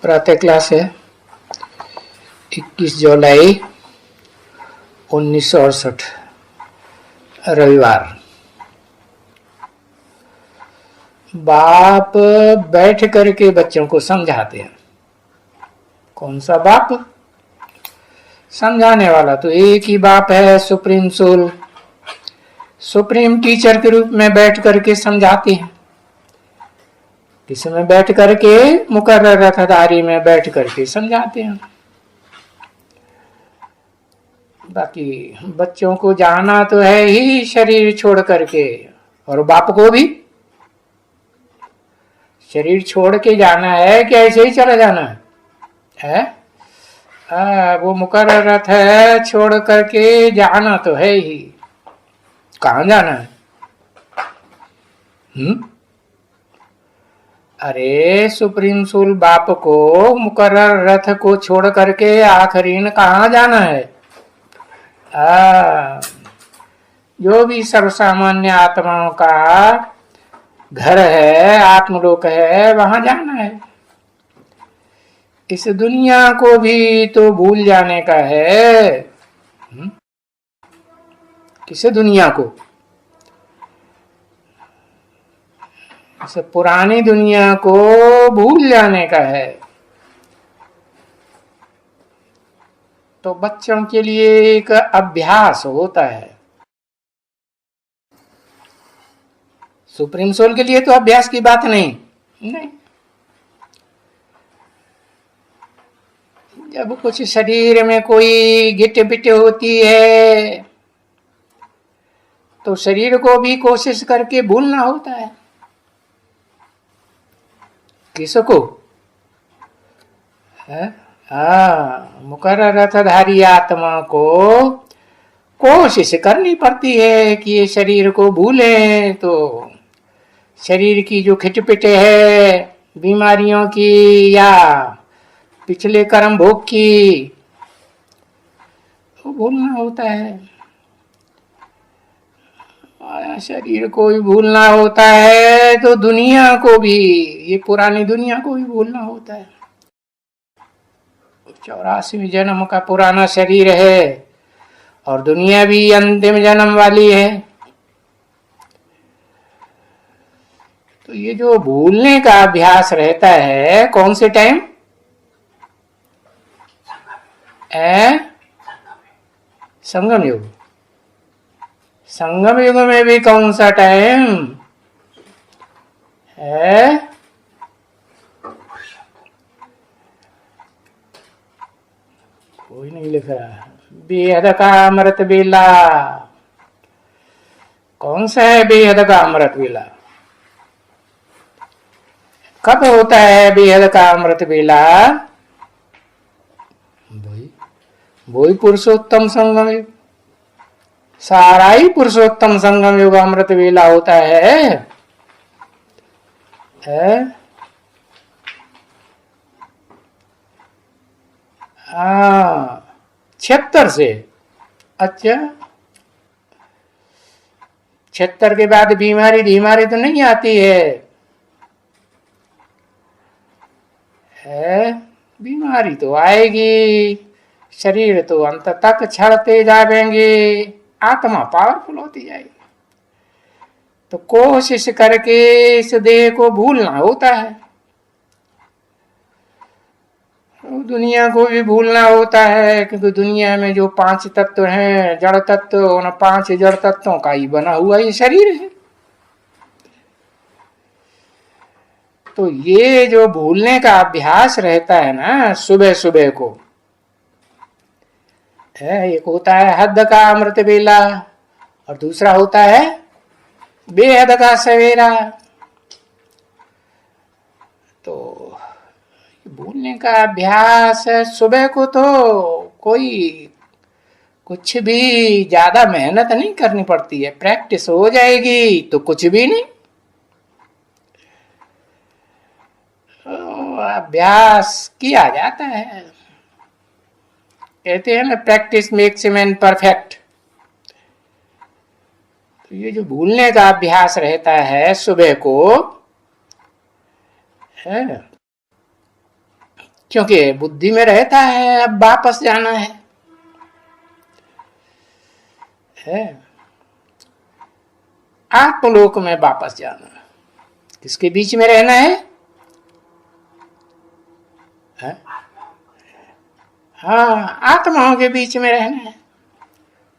प्रातः क्लास है 21 जुलाई 1968 रविवार। बाप बैठ करके बच्चों को समझाते हैं। कौन सा बाप? समझाने वाला तो एक ही बाप है, सुप्रीम सोल। सुप्रीम टीचर के रूप में बैठ करके समझाते हैं। किसमें बैठ करके? मुकर्रर रथधारी में बैठ करके समझाते हैं। बाकी बच्चों को जाना तो है ही शरीर छोड़ करके, और बाप को भी शरीर छोड़ के जाना है कि ऐसे ही चला जाना है? वो मुकर्रर रथ है, छोड़ करके जाना तो है ही। कहाँ जाना है? अरे सुप्रीम सोल बाप को मुकर्रर रथ को छोड़ करके आखिरीन कहाँ जाना है? जो भी सर्वसामान्य आत्माओं का घर है, आत्मलोक है, वहां जाना है। इस दुनिया को भी तो भूल जाने का है। किस दुनिया को? इस पुरानी दुनिया को भूल जाने का है। तो बच्चों के लिए एक अभ्यास होता है। सुप्रीम सोल के लिए तो अभ्यास की बात नहीं। जब कुछ शरीर में कोई गिट पिट होती है तो शरीर को भी कोशिश करके भूलना होता है। किसको? मुकर्रर रथधारी आत्मा को कोशिश करनी पड़ती है कि ये शरीर को भूलें। तो शरीर की जो खिटपिटे है बीमारियों की या पिछले कर्म भोग की, वो भूलना होता है। शरीर को भी भूलना होता है तो दुनिया को भी, ये पुरानी दुनिया को भी भूलना होता है। 84वें जन्म का पुराना शरीर है और दुनिया भी अंतिम जन्म वाली है। तो ये जो भूलने का अभ्यास रहता है कौन से टाइम? संगम युग। संगम युग में भी कौन सा टाइम है? कोई नहीं लिख रहा। बेहद का अमृत बेला। कौन सा है बेहद का अमृत बेला? कब होता है बेहद का अमृत बेला? वही पुरुषोत्तम संगम युग। सारा ही पुरुषोत्तम संगम युग अमृत वेला होता है। 76 से। अच्छा, 76 के बाद बीमारी बीमारी तो नहीं आती है? बीमारी तो आएगी, शरीर तो अंत तक छड़ते जाएंगे, आत्मा पावरफुल होती जाएगी। तो कोशिश करके इस देह को भूलना होता है। दुनिया को भी भूलना होता है, क्योंकि दुनिया में जो 5 तत्व हैं, जड़ तत्व, उन 5 जड़ तत्वों का ही बना हुआ ये शरीर है। तो ये जो भूलने का अभ्यास रहता है ना सुबह सुबह को, एक होता है हद का अमृत बेला और दूसरा होता है बेहद का सवेरा। तो भूलने का अभ्यास सुबह को तो कोई कुछ भी ज्यादा मेहनत नहीं करनी पड़ती है, प्रैक्टिस हो जाएगी तो कुछ भी नहीं। अभ्यास किया जाता है। कहते हैं ना प्रैक्टिस मेक्स मैन परफेक्ट। तो ये जो भूलने का अभ्यास रहता है सुबह को है, क्योंकि बुद्धि में रहता है अब वापस जाना है आत्मलोक में वापस जाना। किसके बीच में रहना है? हाँ, आत्माओं के बीच में रहना है।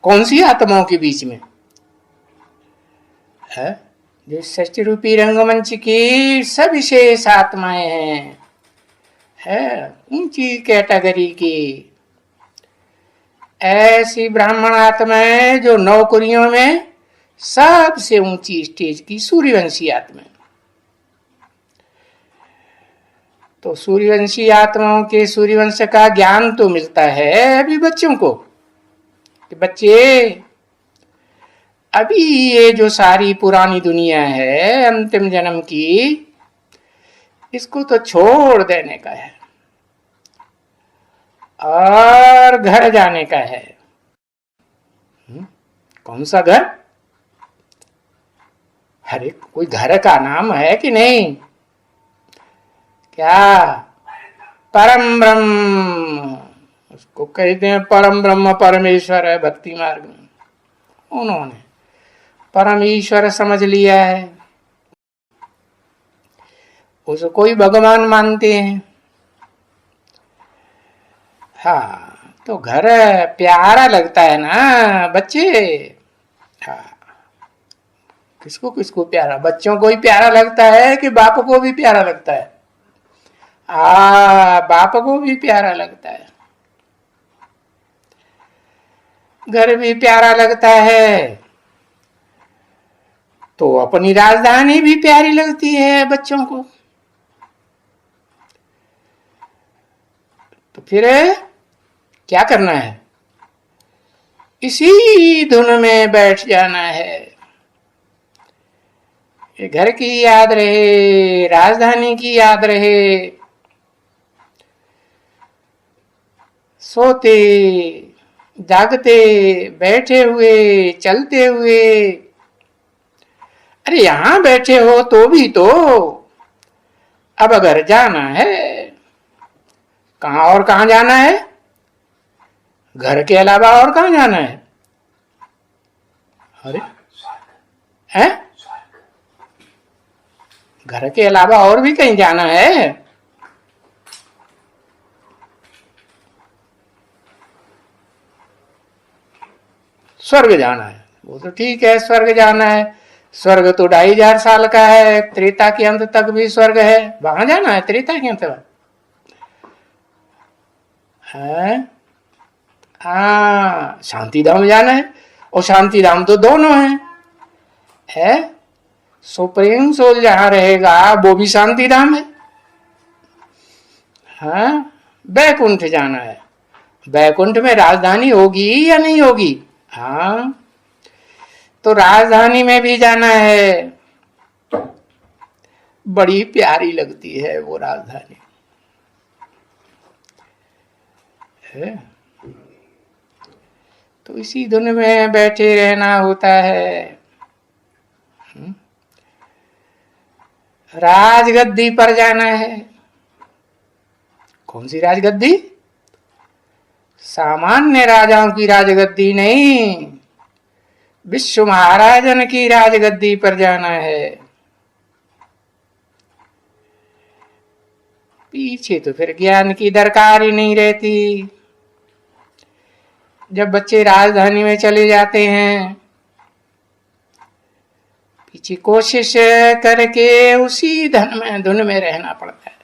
कौन सी आत्माओं के बीच में है? जो सृष्टि रूपी रंगमंच की सविशेष आत्माएं है ऊंची कैटेगरी की, ऐसी ब्राह्मण आत्माएं जो नौकरियों में सबसे ऊंची स्टेज की सूर्यवंशी आत्मा। तो सूर्यवंशी आत्माओं के सूर्यवंश का ज्ञान तो मिलता है अभी बच्चों को कि बच्चे अभी ये जो सारी पुरानी दुनिया है अंतिम जन्म की, इसको तो छोड़ देने का है और घर जाने का है। कौन सा घर? अरे कोई घर का नाम है कि नहीं? क्या? परम ब्रह्म, उसको कहते हैं परम ब्रह्म परमेश्वर है। भक्ति मार्ग में उन्होंने परम ईश्वर समझ लिया है, उसको कोई भगवान मानते हैं। हाँ, तो घर प्यारा लगता है ना बच्चे। हाँ, किसको किसको प्यारा? बच्चों को ही प्यारा लगता है कि बाप को भी प्यारा लगता है? बाप को भी प्यारा लगता है, घर भी प्यारा लगता है, तो अपनी राजधानी भी प्यारी लगती है बच्चों को। तो फिर क्या करना है? इसी धुन में बैठ जाना है। घर की याद रहे, राजधानी की याद रहे, सोते जागते बैठे हुए चलते हुए। अरे यहां बैठे हो तो भी तो अब घर जाना है। कहां और कहां जाना है? घर के अलावा और कहां जाना है? अरे है? घर के अलावा और भी कहीं जाना है? स्वर्ग जाना है, वो तो ठीक है, स्वर्ग जाना है। स्वर्ग तो 2500 साल का है, त्रेता के अंत तक भी स्वर्ग है, वहां जाना है त्रेता के अंत है। हाँ, शांति धाम जाना है, और शांति धाम तो दोनों है सुप्रीम सोल जहां रहेगा वो भी शांति धाम है। हाँ, बैकुंठ जाना है। बैकुंठ में राजधानी होगी या नहीं होगी? हाँ, तो राजधानी में भी जाना है। बड़ी प्यारी लगती है वो राजधानी है। तो इसी धुन में बैठे रहना होता है। राजगद्दी पर जाना है। कौन सी राजगद्दी? सामान्य राजाओं की राजगद्दी नहीं, विश्व महाराजन की राजगद्दी पर जाना है। पीछे तो फिर ज्ञान की दरकार ही नहीं रहती। जब बच्चे राजधानी में चले जाते हैं, पीछे कोशिश करके उसी धुन में रहना पड़ता है।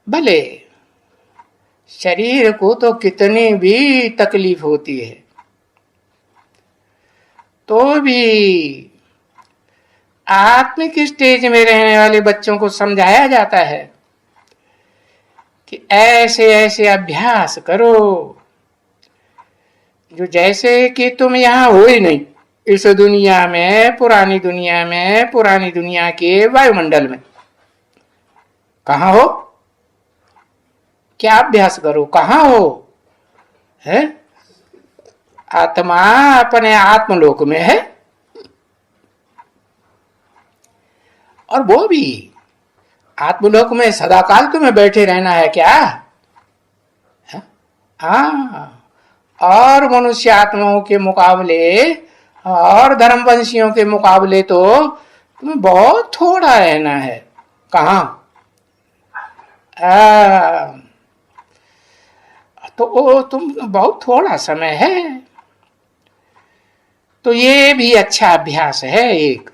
भले शरीर को तो कितनी भी तकलीफ होती है, तो भी आत्मिक स्टेज में रहने वाले बच्चों को समझाया जाता है कि ऐसे ऐसे अभ्यास करो जो जैसे कि तुम यहां हो ही नहीं, इस दुनिया में, पुरानी दुनिया में, पुरानी दुनिया के वायुमंडल में। कहां हो? क्या अभ्यास करो? कहां हो? है? आत्मा अपने आत्मलोक में है, और वो भी आत्मलोक में सदाकाल तुम्हें बैठे रहना है क्या? हाँ, और मनुष्य आत्माओं के मुकाबले और धर्मवंशियों के मुकाबले तो तुम्हें बहुत थोड़ा रहना है। कहाँ? तो तुम बहुत थोड़ा समय है। तो ये भी अच्छा अभ्यास है एक,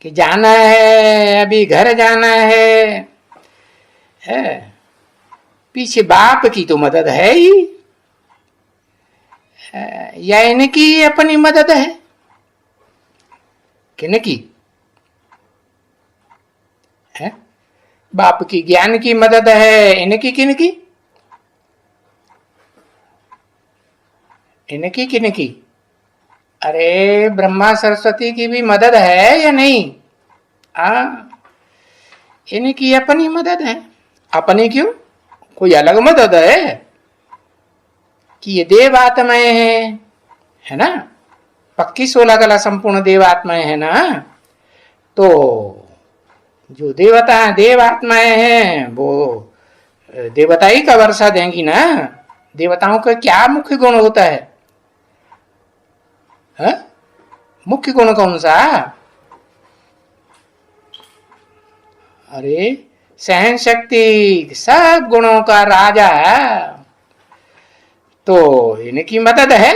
कि जाना है, अभी घर जाना है, पीछे बाप की तो मदद है ही, या इनकी अपनी मदद है? किनकी है? बाप की ज्ञान की मदद है, इनकी किनकी? इनकी किनकी? अरे ब्रह्मा सरस्वती की भी मदद है या नहीं? इनकी अपनी मदद है। अपनी क्यों? कोई अलग मदद है कि ये देवात्माएं हैं, है ना? पक्की 16 कला संपूर्ण देवात्माएं है ना? तो जो देवता देवात्माएं हैं वो देवताई का वर्षा देंगी ना। देवताओं का क्या मुख्य गुण होता है? मुख्य गुण कौन सा? अरे सहन शक्ति, सब गुणों का राजा है। तो इनकी मदद है,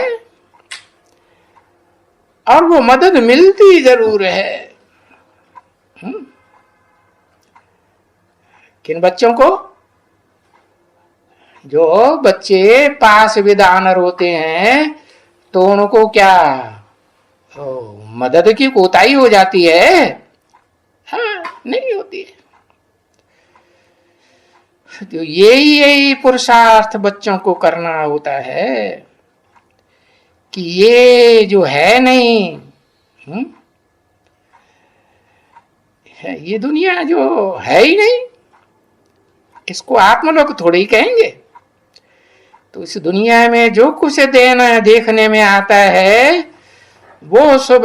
और वो मदद मिलती जरूर है। किन बच्चों को? जो बच्चे पास विदानर होते हैं तो उनको क्या मदद की कोताही हो जाती है? नहीं होती है। तो यही पुरुषार्थ बच्चों को करना होता है कि ये जो है नहीं, ये दुनिया जो है ही नहीं, इसको आत्मलोक थोड़ी ही कहेंगे। तो इस दुनिया में जो कुछ देखने में आता है वो सब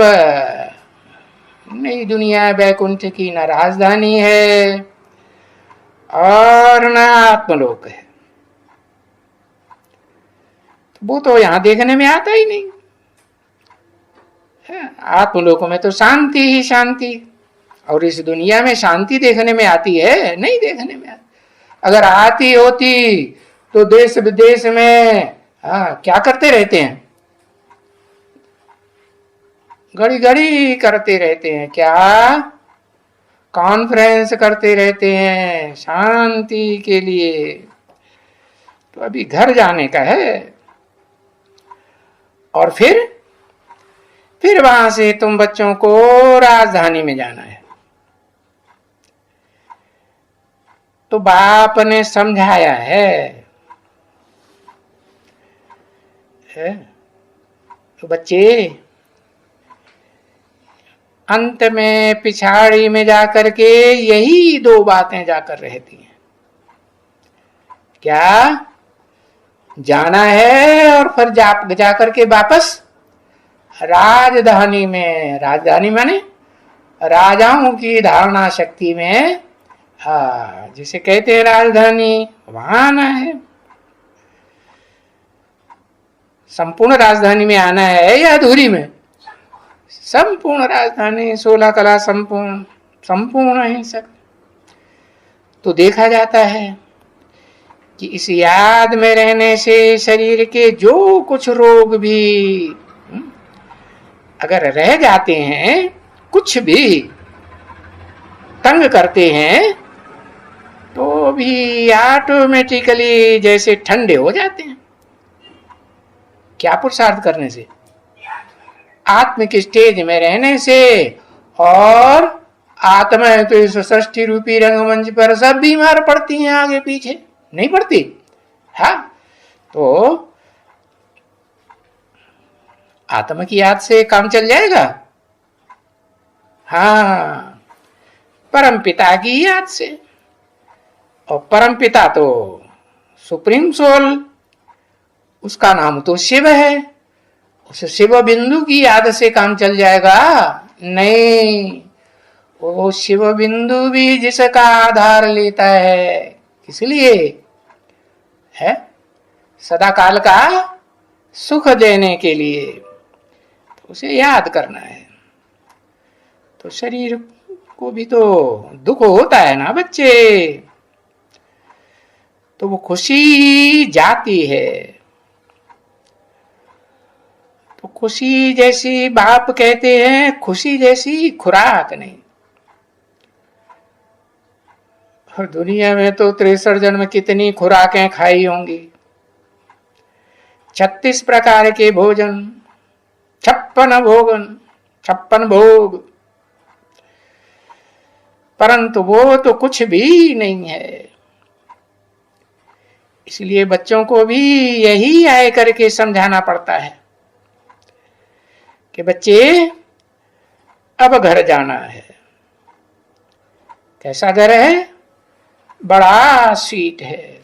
नई दुनिया वैकुंठ की न राजधानी है और न आत्मलोक है। वो तो यहां देखने में आता ही नहीं। आत्मलोक में तो शांति ही शांति, और इस दुनिया में शांति देखने में आती है? नहीं देखने में आती। अगर आती होती तो देश विदेश में क्या करते रहते हैं? घड़ी घड़ी करते रहते हैं क्या? कॉन्फ्रेंस करते रहते हैं शांति के लिए। तो अभी घर जाने का है, और फिर वहां से तुम बच्चों को राजधानी में जाना है। तो बाप ने समझाया है, तो बच्चे अंत में पिछाड़ी में जाकर के यही दो बातें जाकर रहती हैं। क्या? जाना है और फिर जाकर के वापस राजधानी में। राजधानी माने राजाओं की धारणा शक्ति में, जिसे कहते हैं राजधानी, वहां आना है। संपूर्ण राजधानी में आना है या अधूरी में? संपूर्ण राजधानी, 16 कला संपूर्ण ही सब। तो देखा जाता है कि इस याद में रहने से शरीर के जो कुछ रोग भी अगर रह जाते हैं, कुछ भी तंग करते हैं, तो भी ऑटोमेटिकली जैसे ठंडे हो जाते हैं। क्या पुरुषार्थ करने से? आत्मिक स्टेज में रहने से। और आत्मा तो इस सृष्टि रूपी रंगमंच पर सब बीमार पड़ती हैं, आगे पीछे नहीं पड़ती। तो आत्मा की याद से काम चल जाएगा। परम पिता की याद से। और परम पिता तो सुप्रीम सोल, उसका नाम तो शिव है। उस शिव बिंदु की याद से काम चल जाएगा? नहीं, वो शिव बिंदु भी जिसका आधार लेता है, इसलिए है सदा काल का सुख देने के लिए, तो उसे याद करना है। तो शरीर को भी तो दुख होता है ना बच्चे, तो वो खुशी जाती है। तो खुशी जैसी, बाप कहते हैं खुशी जैसी खुराक नहीं। और दुनिया में तो 63 जन्म कितनी खुराकें खाई होंगी, 36 प्रकार के भोजन, 56 भोगन, 56 भोग, परंतु वो तो कुछ भी नहीं है। इसलिए बच्चों को भी यही आए करके समझाना पड़ता है कि बच्चे अब घर जाना है। कैसा घर है? बड़ा स्वीट है,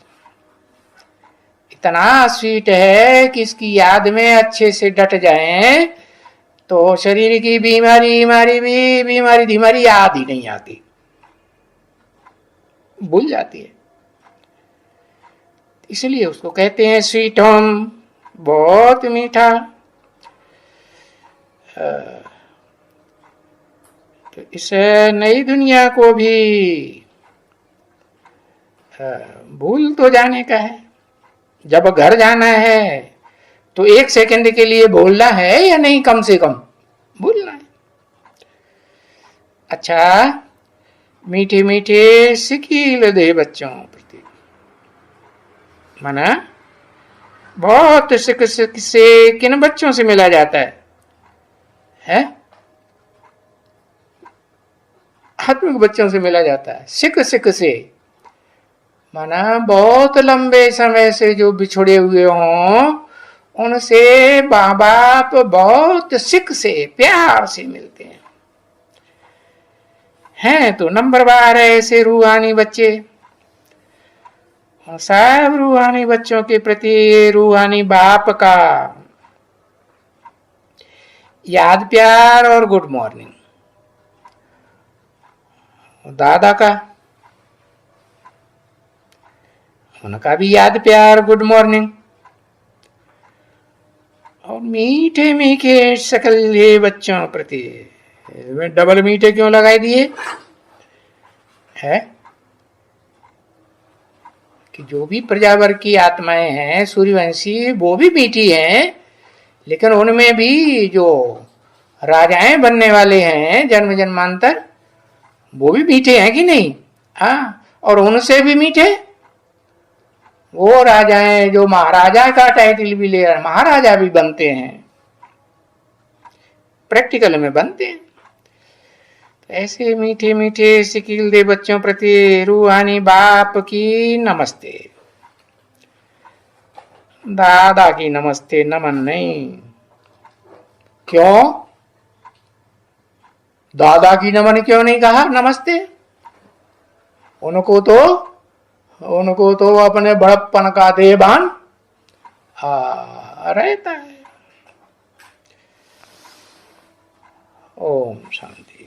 इतना स्वीट है कि इसकी याद में अच्छे से डट जाएं तो शरीर की बीमारी धीमारी याद ही नहीं आती, भूल जाती है। इसलिए उसको कहते हैं स्वीट होम, बहुत मीठा। तो इस नई दुनिया को भी भूल तो जाने का है। जब घर जाना है तो 1 सेकंड के लिए बोलना है या नहीं, कम से कम बोलना है। अच्छा, मीठे मीठे सिकील दे बच्चों प्रति, माना बहुत सिक से किन बच्चों से मिला जाता है? आत्मिक बच्चों से मिला जाता है। सिक से माना बहुत लंबे समय से जो बिछड़े हुए हों, उनसे माँ बाप बहुत सिक से, प्यार से मिलते हैं। तो नंबर 12 ऐसे रूहानी बच्चे, सब रूहानी बच्चों के प्रति रूहानी बाप का याद, प्यार और गुड मॉर्निंग। दादा का, उनका भी याद, प्यार, गुड मॉर्निंग। और मीठे मीठे सकल बच्चों प्रति, डबल मीठे क्यों लगाए दिए है? कि जो भी प्रजावर की आत्माएं हैं सूर्यवंशी, वो भी मीठी हैं, लेकिन उनमें भी जो राजाएं बनने वाले हैं जन्म जन्मांतर, वो भी मीठे हैं कि नहीं? हाँ, और उनसे भी मीठे वो राजाएं जो महाराजा का टाइटल भी ले रहे, महाराजा भी बनते हैं, प्रैक्टिकल में बनते हैं। तो ऐसे मीठे मीठे सिकील दे बच्चों प्रति रूहानी बाप की नमस्ते, दादा की नमस्ते, नमन नहीं। क्यों दादा की नमन क्यों नहीं कहा नमस्ते? उनको तो अपने बड़प्पन का देभान रहता है। ओम शांति।